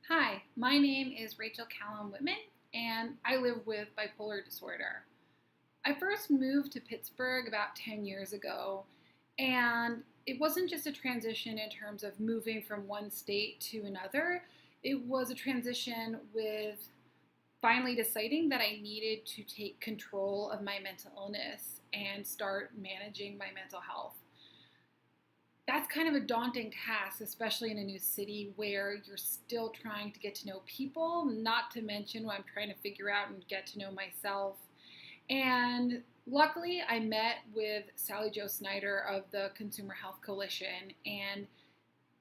Hi, my name is Rachel Kallem Whitman, and I live with bipolar disorder. I first moved to Pittsburgh about 10 years ago, and it wasn't just a transition in terms of moving from one state to another. It was a transition with finally deciding that I needed to take control of my mental illness and start managing my mental health. That's kind of a daunting task, especially in a new city where you're still trying to get to know people, not to mention what I'm trying to figure out and get to know myself. And luckily, I met with Sally Jo Snyder of the Consumer Health Coalition, and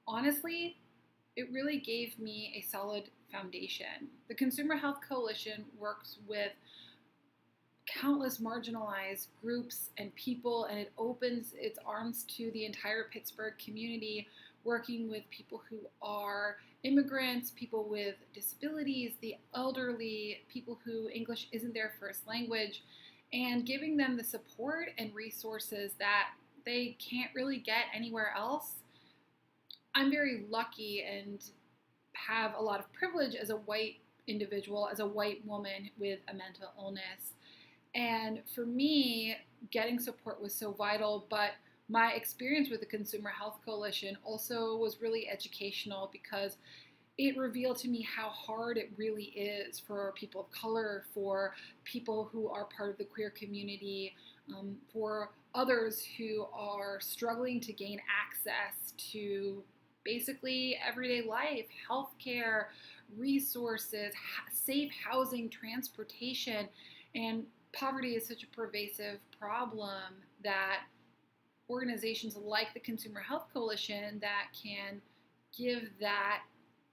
honestly, it really gave me a solid foundation. The Consumer Health Coalition works with countless marginalized groups and people, and it opens its arms to the entire Pittsburgh community, working with people who are immigrants, people with disabilities, the elderly, people who English isn't their first language, and giving them the support and resources that they can't really get anywhere else. I'm very lucky and have a lot of privilege as a white individual, as a white woman with a mental illness. And for me, getting support was so vital, but my experience with the Consumer Health Coalition also was really educational because it revealed to me how hard it really is for people of color, for people who are part of the queer community, for others who are struggling to gain access to basically everyday life, healthcare, resources, safe housing, transportation, and poverty is such a pervasive problem that organizations like the Consumer Health Coalition that can give that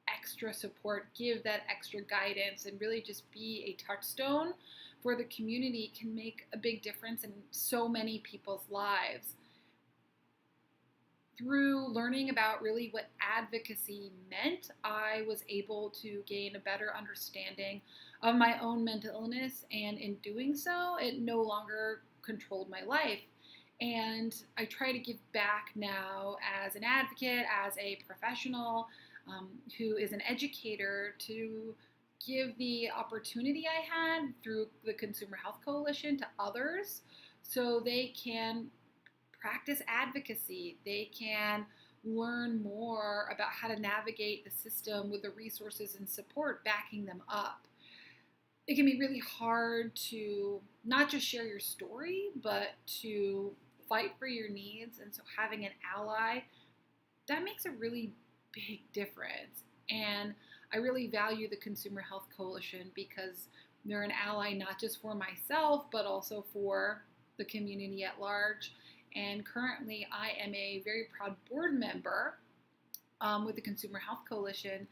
extra support, give that extra guidance, and really just be a touchstone for the community can make a big difference in so many people's lives. Through learning about really what advocacy meant, I was able to gain a better understanding of my own mental illness, and in doing so, it no longer controlled my life. And I try to give back now as an advocate, as a professional who is an educator, to give the opportunity I had through the Consumer Health Coalition to others so they can practice advocacy. They can learn more about how to navigate the system with the resources and support backing them up. It can be really hard to not just share your story, but to fight for your needs. And so having an ally, that makes a really big difference. And I really value the Consumer Health Coalition because they're an ally not just for myself, but also for the community at large. And currently, I am a very proud board member with the Consumer Health Coalition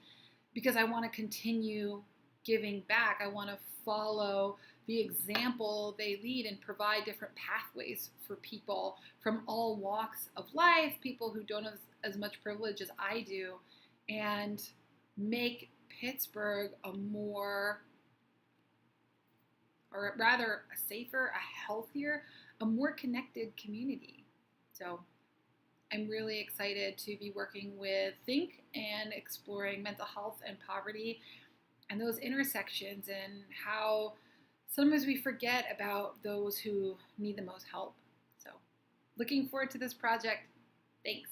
because I want to continue giving back. I want to follow the example they lead and provide different pathways for people from all walks of life, people who don't have as much privilege as I do, and make Pittsburgh a more, or rather a safer, a healthier, a more connected community. So I'm really excited to be working with Think and exploring mental health and poverty and those intersections and how sometimes we forget about those who need the most help. So looking forward to this project. Thanks.